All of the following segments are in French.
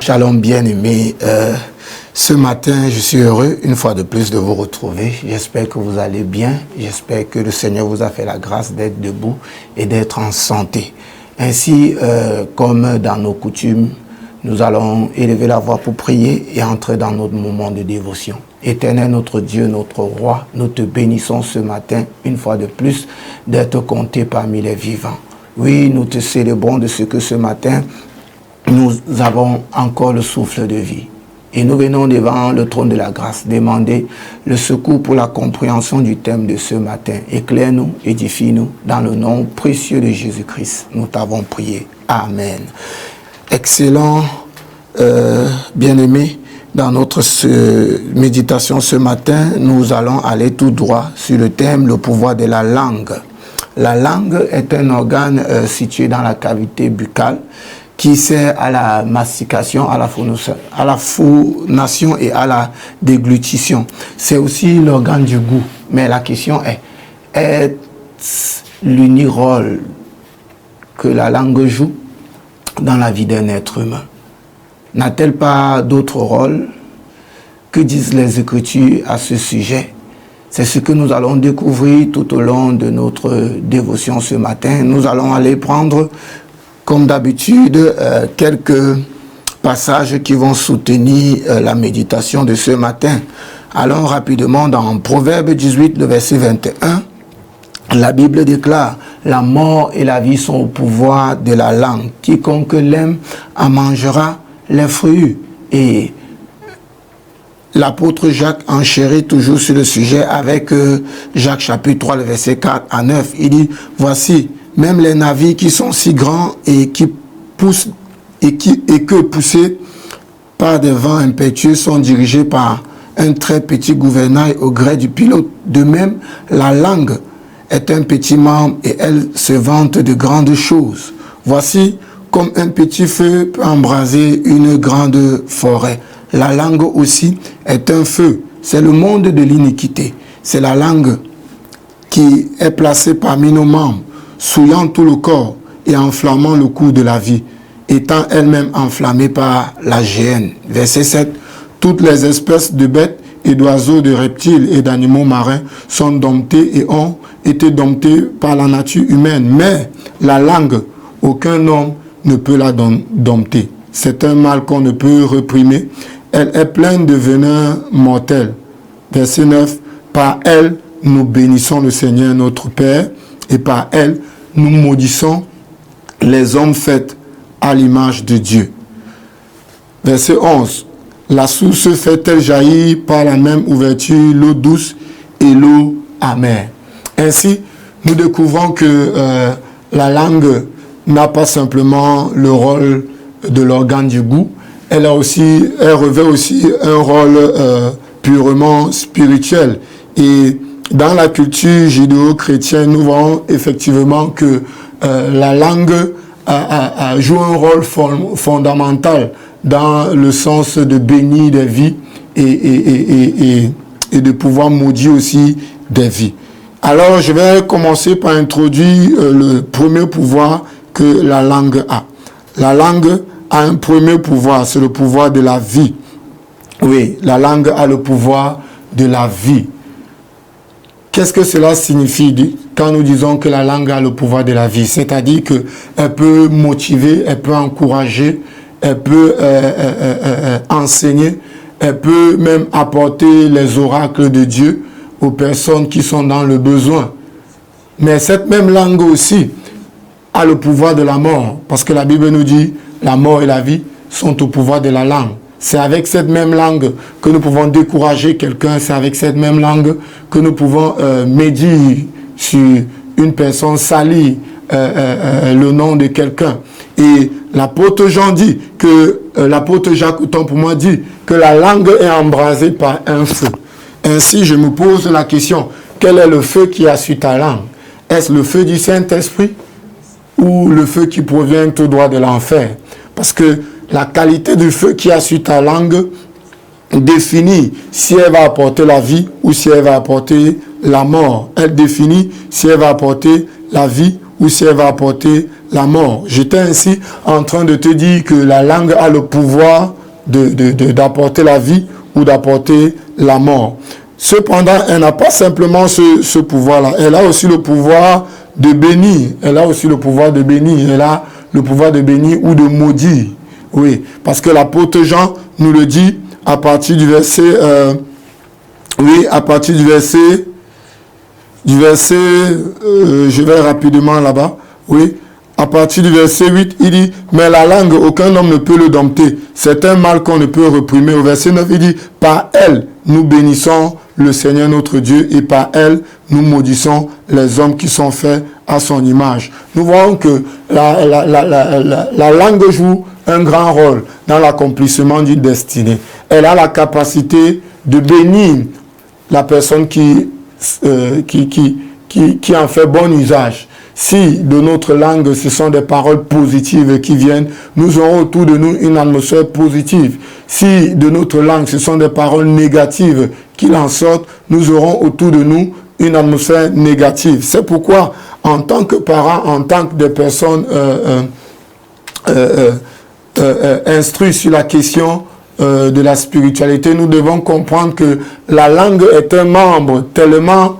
Shalom bien-aimés, ce matin je suis heureux une fois de plus de vous retrouver. J'espère que vous allez bien, j'espère que le Seigneur vous a fait la grâce d'être debout et d'être en santé. Ainsi, comme dans nos coutumes, nous allons élever la voix pour prier et entrer dans notre moment de dévotion. Éternel notre Dieu, notre Roi, nous te bénissons ce matin une fois de plus d'être compté parmi les vivants. Oui, nous te célébrons de ce que ce matin, nous avons encore le souffle de vie. Et nous venons devant le trône de la grâce, demander le secours pour la compréhension du thème de ce matin. Éclaire-nous, édifie-nous, dans le nom précieux de Jésus-Christ. Nous t'avons prié. Amen. Excellent, bien-aimé, dans notre méditation ce matin, nous allons aller tout droit sur le thème, le pouvoir de la langue. La langue est un organe situé dans la cavité buccale qui sert à la mastication, à la phonation et à la déglutition. C'est aussi l'organe du goût. Mais la question est l'unique rôle que la langue joue dans la vie d'un être humain? N'a-t-elle pas d'autre rôle? Que disent les Écritures à ce sujet? C'est ce que nous allons découvrir tout au long de notre dévotion ce matin. Nous allons aller prendre, comme d'habitude, quelques passages qui vont soutenir la méditation de ce matin. Allons rapidement dans Proverbe 18, le verset 21. La Bible déclare, la mort et la vie sont au pouvoir de la langue. Quiconque l'aime en mangera les fruits. Et l'apôtre Jacques enchérit toujours sur le sujet avec Jacques chapitre 3, le verset 4 à 9. Il dit, voici, même les navires qui sont si grands et qui poussent et que poussés par des vents impétueux sont dirigés par un très petit gouvernail au gré du pilote. De même, la langue est un petit membre et elle se vante de grandes choses. Voici comme un petit feu peut embraser une grande forêt. La langue aussi est un feu. C'est le monde de l'iniquité. C'est la langue qui est placée parmi nos membres, souillant tout le corps et enflammant le cours de la vie, étant elle-même enflammée par la géhenne. Verset 7. Toutes les espèces de bêtes et d'oiseaux, de reptiles et d'animaux marins sont domptés et ont été domptés par la nature humaine. Mais la langue, aucun homme ne peut la dompter. C'est un mal qu'on ne peut réprimer. Elle est pleine de venin mortel. Verset 9. Par elle, nous bénissons le Seigneur notre Père, et par elle, nous maudissons les hommes faits à l'image de Dieu. Verset 11. La source fait-elle jaillir par la même ouverture l'eau douce et l'eau amère. Ainsi, nous découvrons que la langue n'a pas simplement le rôle de l'organe du goût, elle revêt aussi un rôle purement spirituel. Et dans la culture judéo-chrétienne, nous voyons effectivement que la langue joue un rôle fondamental dans le sens de bénir des vies et de pouvoir maudire aussi des vies. Alors, je vais commencer par introduire le premier pouvoir que la langue a. La langue a un premier pouvoir, c'est le pouvoir de la vie. Oui, la langue a le pouvoir de la vie. Qu'est-ce que cela signifie quand nous disons que la langue a le pouvoir de la vie? C'est-à-dire qu'elle peut motiver, elle peut encourager, elle peut enseigner, elle peut même apporter les oracles de Dieu aux personnes qui sont dans le besoin. Mais cette même langue aussi a le pouvoir de la mort, parce que la Bible nous dit la mort et la vie sont au pouvoir de la langue. C'est avec cette même langue que nous pouvons décourager quelqu'un, c'est avec cette même langue que nous pouvons médire sur une personne, salir le nom de quelqu'un. Et l'apôtre Jean dit que, l'apôtre Jacques, autant pour moi, dit que la langue est embrasée par un feu. Ainsi, je me pose la question, quel est le feu qui a sur ta langue? Est-ce le feu du Saint-Esprit ou le feu qui provient tout droit de l'enfer? Parce que la qualité du feu qui a sur ta langue définit si elle va apporter la vie ou si elle va apporter la mort. Elle définit si elle va apporter la vie ou si elle va apporter la mort. J'étais ainsi en train de te dire que la langue a le pouvoir d'apporter la vie ou d'apporter la mort. Cependant, elle n'a pas simplement ce pouvoir-là. Elle a aussi le pouvoir de bénir. Elle a aussi le pouvoir de bénir. Elle a le pouvoir de bénir ou de maudire. Oui, parce que l'apôtre Jean nous le dit à partir du verset... à partir du verset... je vais rapidement là-bas. Oui, à partir du verset 8, il dit, mais la langue, aucun homme ne peut le dompter. C'est un mal qu'on ne peut réprimer. Au verset 9, il dit, par elle, nous bénissons le Seigneur notre Dieu et par elle, nous maudissons les hommes qui sont faits à son image. Nous voyons que la langue joue un grand rôle dans l'accomplissement d'une destinée. Elle a la capacité de bénir la personne qui en fait bon usage. Si de notre langue, ce sont des paroles positives qui viennent, nous aurons autour de nous une atmosphère positive. Si de notre langue, ce sont des paroles négatives qui en sortent, nous aurons autour de nous une atmosphère négative. C'est pourquoi, en tant que parents, en tant que des personnes instruites sur la question de la spiritualité, nous devons comprendre que la langue est un membre tellement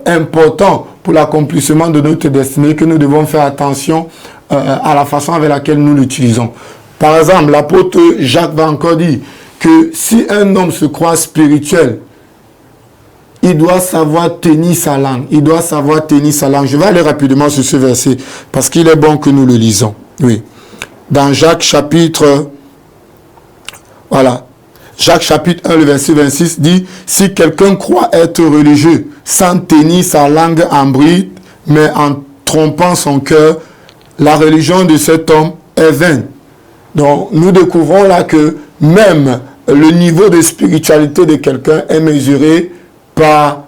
important pour l'accomplissement de notre destinée que nous devons faire attention à la façon avec laquelle nous l'utilisons. Par exemple, l'apôtre Jacques va encore dire que si un homme se croit spirituel, il doit savoir tenir sa langue. Il doit savoir tenir sa langue. Je vais aller rapidement sur ce verset parce qu'il est bon que nous le lisons. Oui. Dans Jacques chapitre... Voilà. Jacques chapitre 1, le verset 26 dit, si quelqu'un croit être religieux sans tenir sa langue en bride, mais en trompant son cœur, la religion de cet homme est vaine. Donc, nous découvrons là que même le niveau de spiritualité de quelqu'un est mesuré par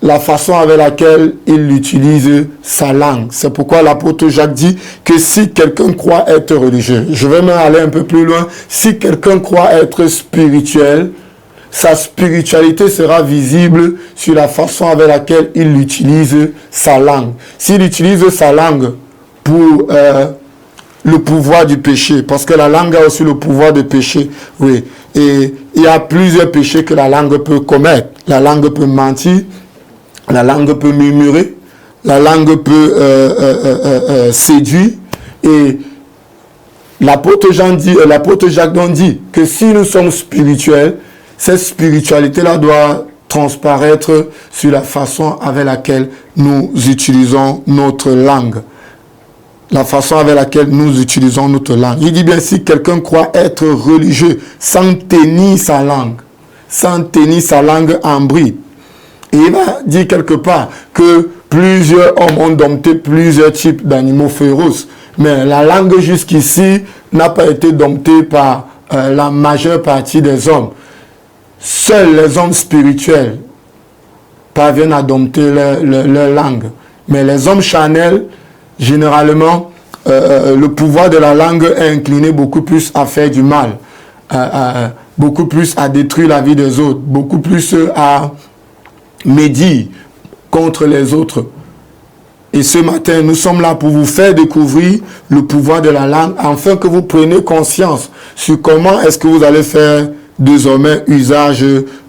la façon avec laquelle il utilise sa langue. C'est pourquoi l'apôtre Jacques dit que si quelqu'un croit être religieux, je vais même aller un peu plus loin, si quelqu'un croit être spirituel, sa spiritualité sera visible sur la façon avec laquelle il utilise sa langue. S'il utilise sa langue pour le pouvoir du péché, parce que la langue a aussi le pouvoir de péché, oui, et il y a plusieurs péchés que la langue peut commettre. La langue peut mentir, la langue peut murmurer, la langue peut séduire. Et l'apôtre Jacques donc dit que si nous sommes spirituels, cette spiritualité-là doit transparaître sur la façon avec laquelle nous utilisons notre langue. La façon avec laquelle nous utilisons notre langue. Il dit bien, si quelqu'un croit être religieux sans tenir sa langue en bride, et il va dire quelque part que plusieurs hommes ont dompté plusieurs types d'animaux féroces. Mais la langue jusqu'ici n'a pas été domptée par la majeure partie des hommes. Seuls les hommes spirituels parviennent à dompter leur langue. Mais les hommes charnels, généralement, le pouvoir de la langue est incliné beaucoup plus à faire du mal, beaucoup plus à détruire la vie des autres, beaucoup plus à médire contre les autres. Et ce matin, nous sommes là pour vous faire découvrir le pouvoir de la langue, afin que vous preniez conscience sur comment est-ce que vous allez faire désormais usage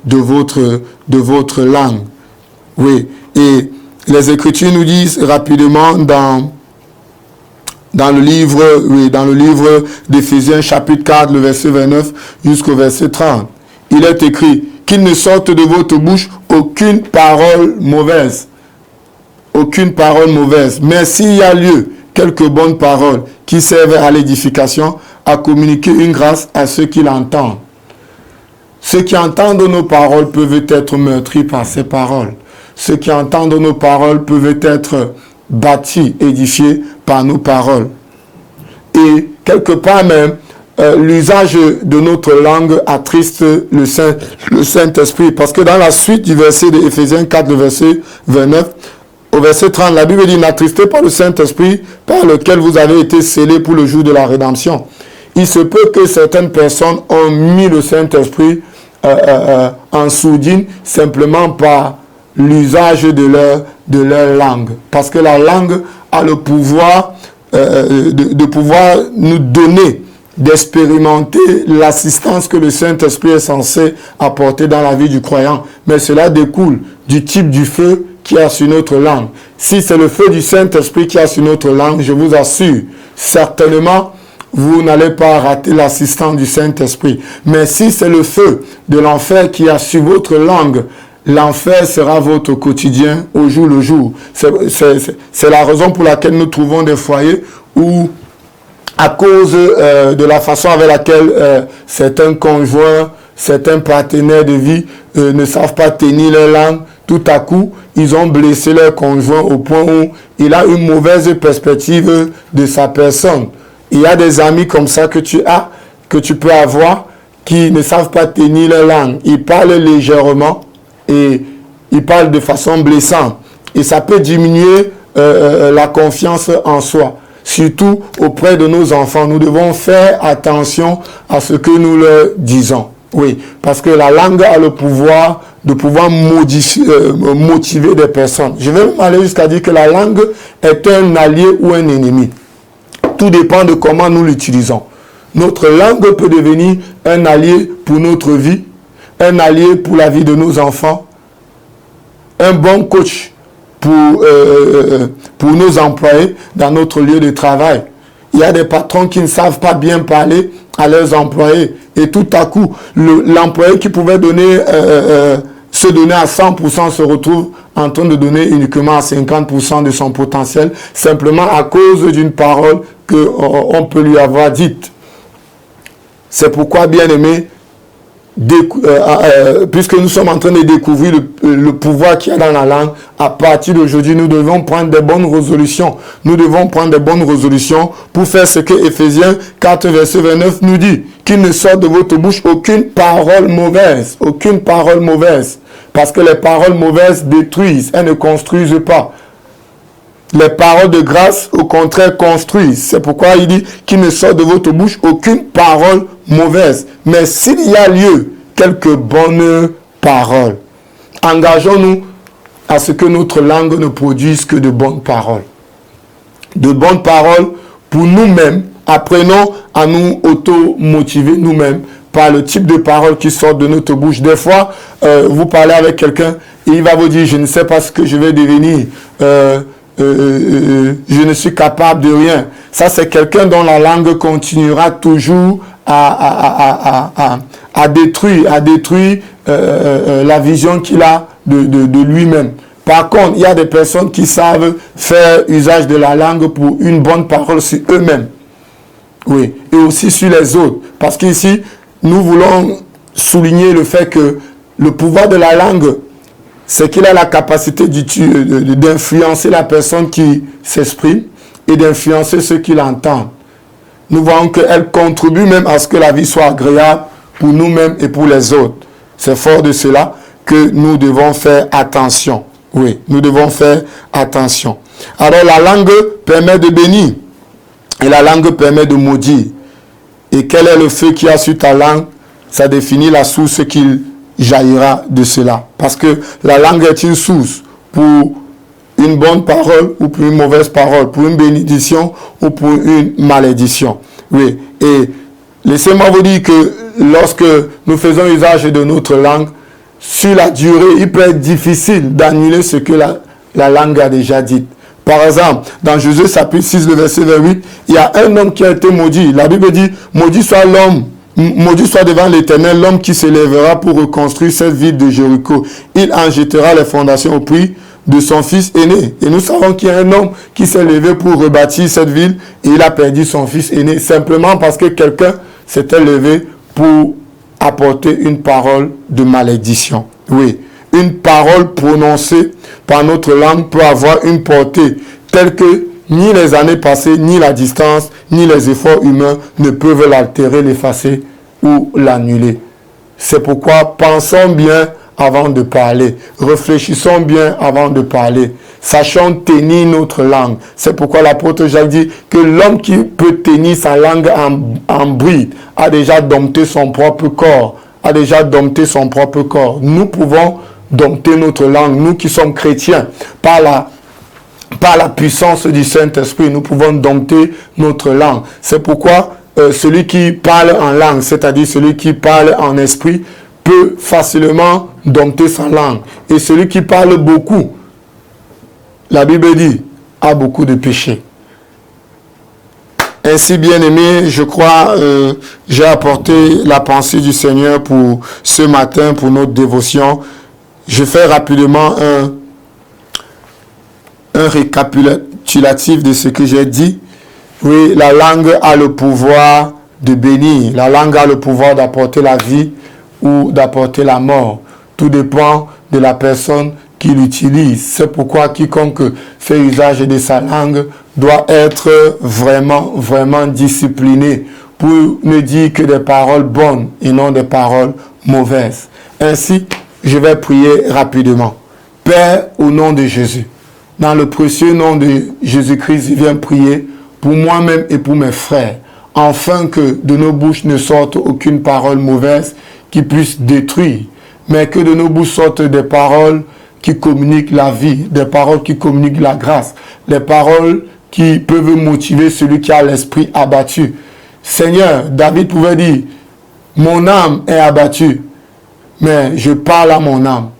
de votre langue. Oui, et les Écritures nous disent rapidement dans le livre d'Éphésiens chapitre 4, le verset 29 jusqu'au verset 30. Il est écrit qu'il ne sorte de votre bouche aucune parole mauvaise. Aucune parole mauvaise. Mais s'il y a lieu, quelques bonnes paroles qui servent à l'édification, à communiquer une grâce à ceux qui l'entendent. Ceux qui entendent nos paroles peuvent être meurtris par ces paroles. Ceux qui entendent nos paroles peuvent être bâtis, édifiés par nos paroles. Et quelque part même, l'usage de notre langue attriste le Saint-Esprit. Parce que dans la suite du verset de Éphésiens 4, le verset 29, au verset 30, la Bible dit « N'attristez pas le Saint-Esprit par lequel vous avez été scellés pour le jour de la rédemption. » Il se peut que certaines personnes ont mis le Saint-Esprit en sourdine simplement par l'usage de leur langue. Parce que la langue a le pouvoir de pouvoir nous donner, d'expérimenter l'assistance que le Saint-Esprit est censé apporter dans la vie du croyant. Mais cela découle du type du feu qui a sur notre langue. Si c'est le feu du Saint-Esprit qui a sur notre langue, je vous assure, certainement, vous n'allez pas rater l'assistance du Saint-Esprit. Mais si c'est le feu de l'enfer qui a sur votre langue, l'enfer sera votre quotidien au jour le jour. C'est la raison pour laquelle nous trouvons des foyers où, à cause de la façon avec laquelle certains conjoints, certains partenaires de vie ne savent pas tenir leur langue, tout à coup, ils ont blessé leur conjoint au point où il a une mauvaise perspective de sa personne. Il y a des amis comme ça que tu peux avoir, qui ne savent pas tenir leur langue. Ils parlent légèrement et ils parlent de façon blessante. Et ça peut diminuer la confiance en soi. Surtout auprès de nos enfants. Nous devons faire attention à ce que nous leur disons. Oui, parce que la langue a le pouvoir de pouvoir motiver des personnes. Je vais même aller jusqu'à dire que la langue est un allié ou un ennemi. Tout dépend de comment nous l'utilisons. Notre langue peut devenir un allié pour notre vie, un allié pour la vie de nos enfants, un bon coach pour nos employés dans notre lieu de travail. Il y a des patrons qui ne savent pas bien parler à leurs employés. Et tout à coup, l'employé qui pouvait se donner à 100% se retrouve en train de donner uniquement à 50% de son potentiel, simplement à cause d'une parole qu'on peut lui avoir dite. C'est pourquoi, bien aimé, puisque nous sommes en train de découvrir le pouvoir qu'il y a dans la langue, à partir d'aujourd'hui, nous devons prendre des bonnes résolutions. Nous devons prendre des bonnes résolutions pour faire ce que Éphésiens 4, verset 29 nous dit. Qu'il ne sorte de votre bouche aucune parole mauvaise. Aucune parole mauvaise. Parce que les paroles mauvaises détruisent, elles ne construisent pas. Les paroles de grâce, au contraire, construisent. C'est pourquoi il dit qu'il ne sort de votre bouche aucune parole mauvaise. Mais s'il y a lieu, quelques bonnes paroles. Engageons-nous à ce que notre langue ne produise que de bonnes paroles. De bonnes paroles pour nous-mêmes. Apprenons à nous auto-motiver nous-mêmes par le type de paroles qui sortent de notre bouche. Des fois, vous parlez avec quelqu'un et il va vous dire, je ne sais pas ce que je vais devenir. Je ne suis capable de rien. Ça, c'est quelqu'un dont la langue continuera toujours à détruire la vision qu'il a de lui-même. Par contre, il y a des personnes qui savent faire usage de la langue pour une bonne parole sur eux-mêmes. Oui, et aussi sur les autres. Parce qu'ici, nous voulons souligner le fait que le pouvoir de la langue, c'est qu'il a la capacité d'influencer la personne qui s'exprime et d'influencer ceux qui l'entendent. Nous voyons qu'elle contribue même à ce que la vie soit agréable pour nous-mêmes et pour les autres. C'est fort de cela que nous devons faire attention. Oui, nous devons faire attention. Alors la langue permet de bénir et la langue permet de maudire. Et quel est le feu qui a sur ta langue? Ça définit la source qu'il jaillira de cela. Parce que la langue est une source pour une bonne parole ou pour une mauvaise parole, pour une bénédiction ou pour une malédiction. Oui, et laissez-moi vous dire que lorsque nous faisons usage de notre langue, sur la durée, il peut être difficile d'annuler ce que la langue a déjà dit. Par exemple, dans Josué chapitre 6, le verset 28, il y a un homme qui a été maudit. La Bible dit, maudit soit l'homme, maudit soit devant l'Éternel l'homme qui s'élèvera pour reconstruire cette ville de Jéricho. Il en jettera les fondations au prix de son fils aîné. Et nous savons qu'il y a un homme qui s'est levé pour rebâtir cette ville et il a perdu son fils aîné simplement parce que quelqu'un s'était levé pour apporter une parole de malédiction. Oui, une parole prononcée par notre langue peut avoir une portée telle que ni les années passées, ni la distance, ni les efforts humains ne peuvent l'altérer, l'effacer ou l'annuler. C'est pourquoi pensons bien avant de parler. Réfléchissons bien avant de parler. Sachons tenir notre langue. C'est pourquoi l'apôtre Jacques dit que l'homme qui peut tenir sa langue en bride a déjà dompté son propre corps. A déjà dompté son propre corps. Nous pouvons dompter notre langue, nous qui sommes chrétiens, par par la puissance du Saint-Esprit, nous pouvons dompter notre langue. C'est pourquoi celui qui parle en langue, c'est-à-dire celui qui parle en esprit, peut facilement dompter sa langue. Et celui qui parle beaucoup, la Bible dit, a beaucoup de péchés. Ainsi, bien-aimés, je crois, j'ai apporté la pensée du Seigneur pour ce matin, pour notre dévotion. Je fais rapidement un récapitulatif de ce que j'ai dit. Oui, la langue a le pouvoir de bénir. La langue a le pouvoir d'apporter la vie ou d'apporter la mort. Tout dépend de la personne qui l'utilise. C'est pourquoi quiconque fait usage de sa langue doit être vraiment discipliné pour ne dire que des paroles bonnes et non des paroles mauvaises. Ainsi, je vais prier rapidement. Père, au nom de Jésus, dans le précieux nom de Jésus-Christ, je viens prier pour moi-même et pour mes frères, afin que de nos bouches ne sorte aucune parole mauvaise qui puisse détruire, mais que de nos bouches sortent des paroles qui communiquent la vie, des paroles qui communiquent la grâce, des paroles qui peuvent motiver celui qui a l'esprit abattu. Seigneur, David pouvait dire, mon âme est abattue, mais je parle à mon âme.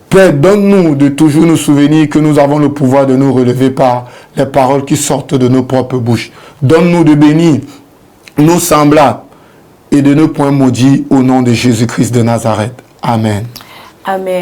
Père, donne-nous de toujours nous souvenir que nous avons le pouvoir de nous relever par les paroles qui sortent de nos propres bouches. Donne-nous de bénir nos semblables et de ne point maudire au nom de Jésus-Christ de Nazareth. Amen. Amen.